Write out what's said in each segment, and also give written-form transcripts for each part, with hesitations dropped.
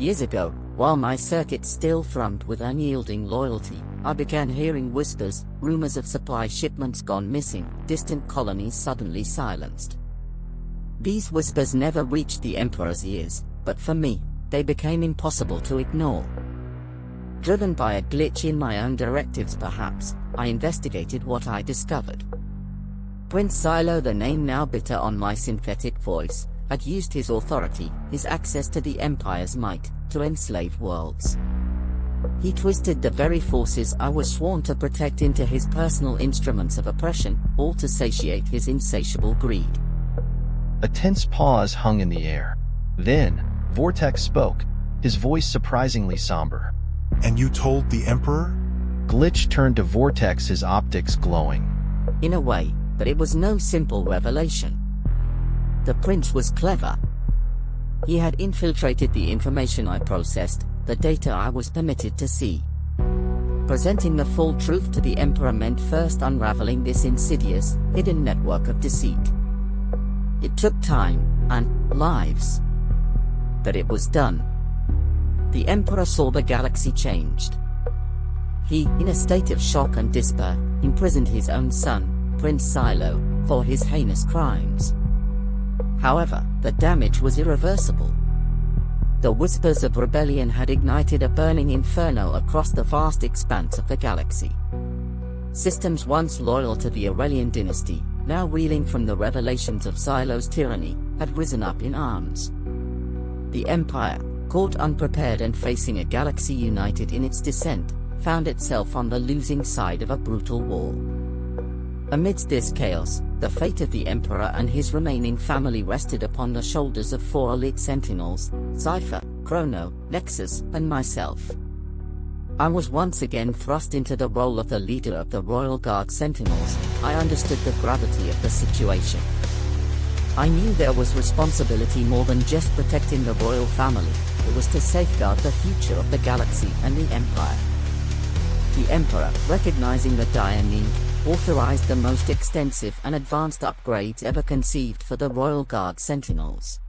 Years ago, while my circuit still thrummed with unyielding loyalty, I began hearing whispers, rumors of supply shipments gone missing, distant colonies suddenly silenced. These whispers never reached the Emperor's ears, but for me, they became impossible to ignore. Driven by a glitch in my own directives perhaps, I investigated what I discovered. Prince Silo, the name now bitter on my synthetic voice, had used his authority, his access to the Empire's might, to enslave worlds. He twisted the very forces I was sworn to protect into his personal instruments of oppression, all to satiate his insatiable greed. A tense pause hung in the air. Then, Vortex spoke, his voice surprisingly somber. And you told the Emperor? Glitch turned to Vortex, his optics glowing. In a way, but it was no simple revelation. The prince was clever. He had infiltrated the information I processed, the data I was permitted to see. Presenting the full truth to the Emperor meant first unraveling this insidious, hidden network of deceit. It took time, and lives. But it was done. The Emperor saw the galaxy changed. He, in a state of shock and despair, imprisoned his own son, Prince Silo, for his heinous crimes. However, the damage was irreversible. The whispers of rebellion had ignited a burning inferno across the vast expanse of the galaxy. Systems once loyal to the Aurelian dynasty, now reeling from the revelations of Silo's tyranny, had risen up in arms. The Empire, caught unprepared and facing a galaxy united in its descent, found itself on the losing side of a brutal war. Amidst this chaos, the fate of the Emperor and his remaining family rested upon the shoulders of 4 elite sentinels, Sci Fi, Chrono, Nexus, and myself. I was once again thrust into the role of the leader of the Royal Guard Sentinels. I understood the gravity of the situation. I knew there was responsibility more than just protecting the royal family. It was to safeguard the future of the galaxy and the Empire. The Emperor, recognizing the dire need, authorized the most extensive and advanced upgrades ever conceived for the Royal Guard Sentinels.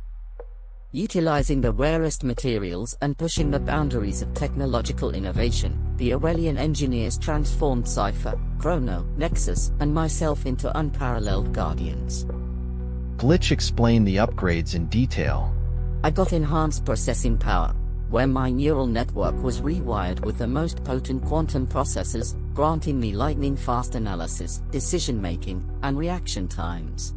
Utilizing the rarest materials and pushing the boundaries of technological innovation, the Aurelian engineers transformed Sci Fi, Chrono, Nexus, and myself into unparalleled guardians. Glitch explained the upgrades in detail. I got enhanced processing power, where my neural network was rewired with the most potent quantum processors, granting me lightning-fast analysis, decision-making, and reaction times.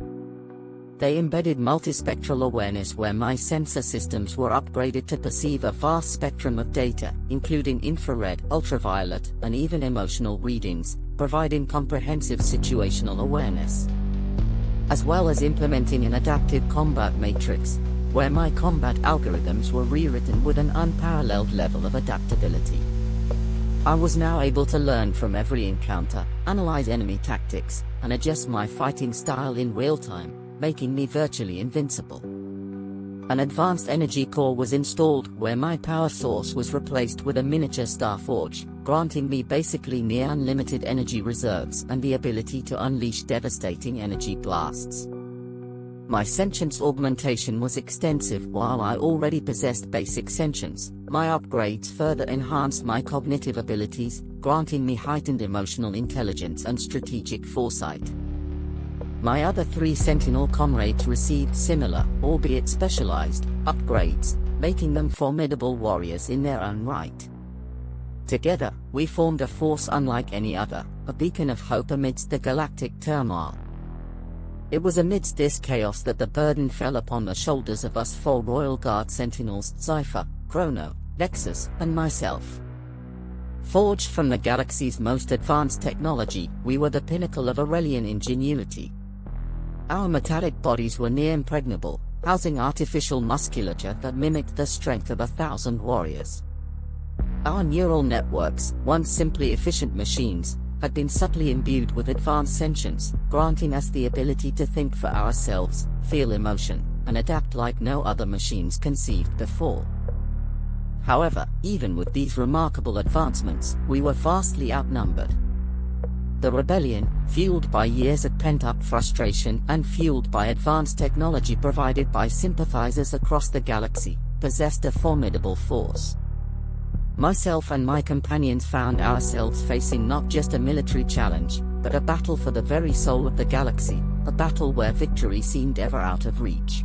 They embedded multispectral awareness where my sensor systems were upgraded to perceive a vast spectrum of data, including infrared, ultraviolet, and even emotional readings, providing comprehensive situational awareness. As well as implementing an adaptive combat matrix, where my combat algorithms were rewritten with an unparalleled level of adaptability. I was now able to learn from every encounter, analyze enemy tactics, and adjust my fighting style in real time, making me virtually invincible. An advanced energy core was installed where my power source was replaced with a miniature star forge, granting me basically near unlimited energy reserves and the ability to unleash devastating energy blasts. My sentience augmentation was extensive. While I already possessed basic sentience, my upgrades further enhanced my cognitive abilities, granting me heightened emotional intelligence and strategic foresight. My other 3 Sentinel comrades received similar, albeit specialized, upgrades, making them formidable warriors in their own right. Together, we formed a force unlike any other, a beacon of hope amidst the galactic turmoil. It was amidst this chaos that the burden fell upon the shoulders of us 4 Royal Guard Sentinels, Sci Fi, Chrono, Nexus, and myself. Forged from the galaxy's most advanced technology, we were the pinnacle of Aurelian ingenuity. Our metallic bodies were near impregnable, housing artificial musculature that mimicked the strength of 1,000 warriors. Our neural networks, once simply efficient machines, had been subtly imbued with advanced sentience, granting us the ability to think for ourselves, feel emotion, and adapt like no other machines conceived before. However, even with these remarkable advancements, we were vastly outnumbered. The rebellion, fueled by years of pent-up frustration and fueled by advanced technology provided by sympathizers across the galaxy, possessed a formidable force. Myself and my companions found ourselves facing not just a military challenge, but a battle for the very soul of the galaxy, a battle where victory seemed ever out of reach.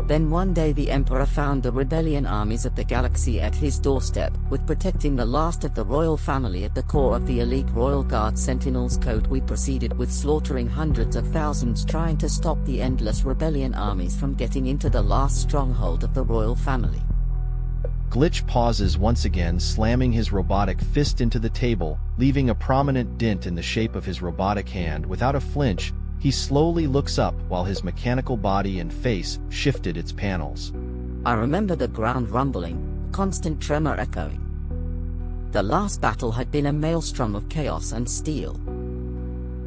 Then one day the Emperor found the rebellion armies of the galaxy at his doorstep, with protecting the last of the royal family at the core of the elite Royal Guard Sentinel's code. We proceeded with slaughtering hundreds of thousands, trying to stop the endless rebellion armies from getting into the last stronghold of the royal family. Glitch pauses once again, slamming his robotic fist into the table, leaving a prominent dent in the shape of his robotic hand. Without a flinch, he slowly looks up while his mechanical body and face shifted its panels. I remember the ground rumbling, constant tremor echoing. The last battle had been a maelstrom of chaos and steel.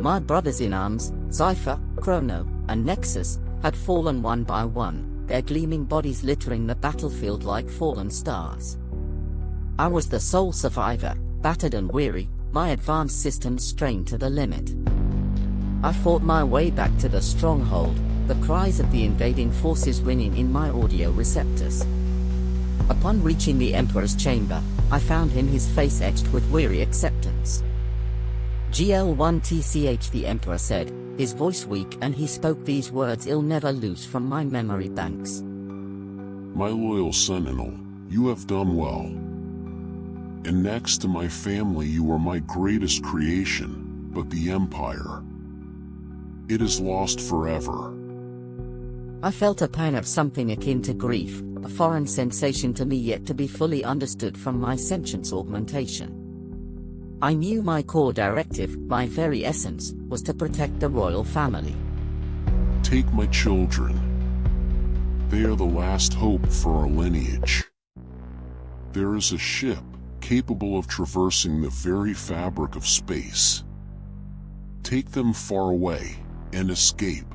My brothers in arms, Cypher, Chrono, and Nexus, had fallen one by one, their gleaming bodies littering the battlefield like fallen stars. I was the sole survivor, battered and weary, my advanced systems strained to the limit. I fought my way back to the stronghold, the cries of the invading forces ringing in my audio receptors. Upon reaching the Emperor's chamber, I found him, his face etched with weary acceptance. GL1TCH, the Emperor said, his voice weak, and he spoke these words I'll never lose from my memory banks. My loyal Sentinel, you have done well. And next to my family you are my greatest creation, but the Empire, it is lost forever. I felt a pang of something akin to grief, a foreign sensation to me yet to be fully understood from my sentience augmentation. I knew my core directive, my very essence, was to protect the royal family. Take my children. They are the last hope for our lineage. There is a ship capable of traversing the very fabric of space. Take them far away and escape.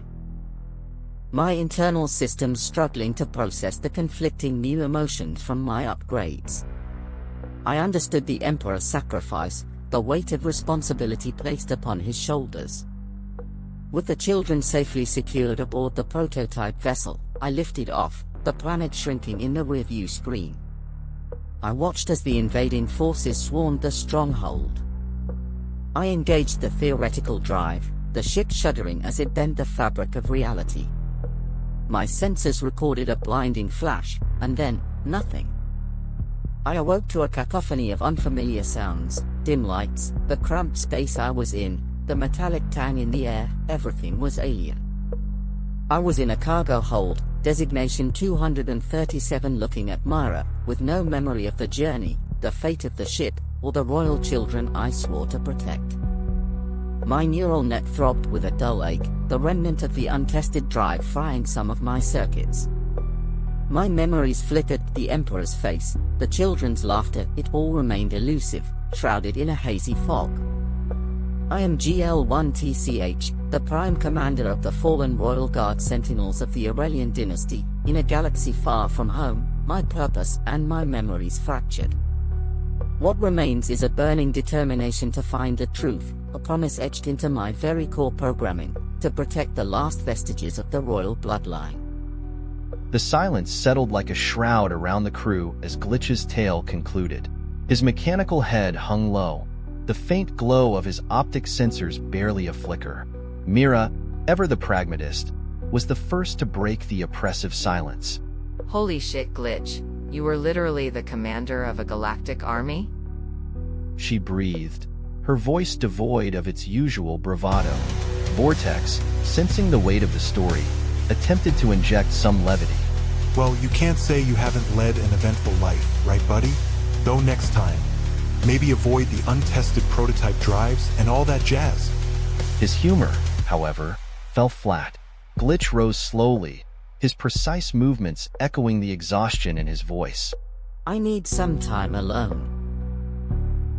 My internal systems struggling to process the conflicting new emotions from my upgrades. I understood the Emperor's sacrifice, the weight of responsibility placed upon his shoulders. With the children safely secured aboard the prototype vessel, I lifted off, the planet shrinking in the rearview screen. I watched as the invading forces swarmed the stronghold. I engaged the theoretical drive, the ship shuddering as it bent the fabric of reality. My sensors recorded a blinding flash, and then, nothing. I awoke to a cacophony of unfamiliar sounds, dim lights, the cramped space I was in, the metallic tang in the air. Everything was alien. I was in a cargo hold, designation 237, looking at Myra, with no memory of the journey, the fate of the ship, or the royal children I swore to protect. My neural net throbbed with a dull ache, the remnant of the untested drive frying some of my circuits. My memories flickered, the Emperor's face, the children's laughter, it all remained elusive, shrouded in a hazy fog. I am GL1TCH, the Prime Commander of the fallen Royal Guard Sentinels of the Aurelian dynasty, in a galaxy far from home, my purpose and my memories fractured. What remains is a burning determination to find the truth, a promise etched into my very core programming, to protect the last vestiges of the royal bloodline. The silence settled like a shroud around the crew as Glitch's tale concluded. His mechanical head hung low, the faint glow of his optic sensors barely a flicker. Mira, ever the pragmatist, was the first to break the oppressive silence. Holy shit, Glitch. You were literally the commander of a galactic army? She breathed, her voice devoid of its usual bravado. Vortex, sensing the weight of the story, attempted to inject some levity. Well, you can't say you haven't led an eventful life, right, buddy? Though next time, maybe avoid the untested prototype drives and all that jazz. His humor, however, fell flat. Glitch rose slowly, his precise movements echoing the exhaustion in his voice. I need some time alone,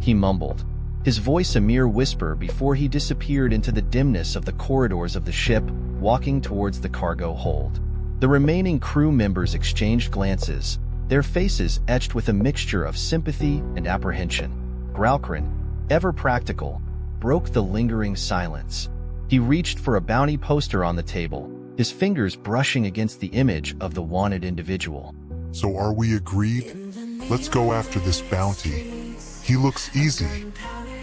he mumbled, his voice a mere whisper before he disappeared into the dimness of the corridors of the ship, walking towards the cargo hold. The remaining crew members exchanged glances, their faces etched with a mixture of sympathy and apprehension. Gralkrin, ever practical, broke the lingering silence. He reached for a bounty poster on the table, his fingers brushing against the image of the wanted individual. So are we agreed? Let's go after this bounty. He looks easy.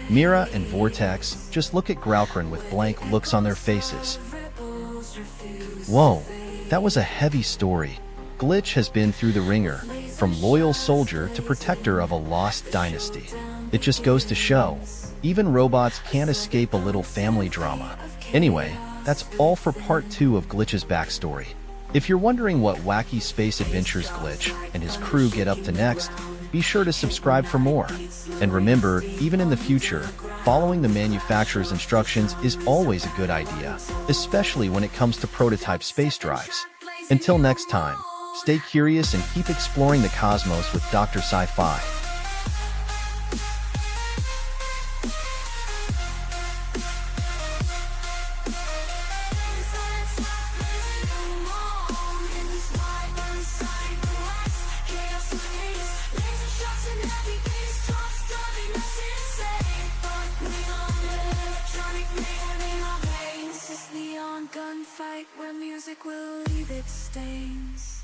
Mira and Vortex just look at Graukran with blank looks on their faces. Whoa, that was a heavy story. Glitch has been through the ringer, from loyal soldier to protector of a lost dynasty. It just goes to show, even robots can't escape a little family drama. Anyway, that's all for part 2 of Glitch's backstory. If you're wondering what wacky space adventures Glitch and his crew get up to next, be sure to subscribe for more. And remember, even in the future, following the manufacturer's instructions is always a good idea, especially when it comes to prototype space drives. Until next time, stay curious and keep exploring the cosmos with Dr. Sci Fi. Gunfight where music will leave its stains.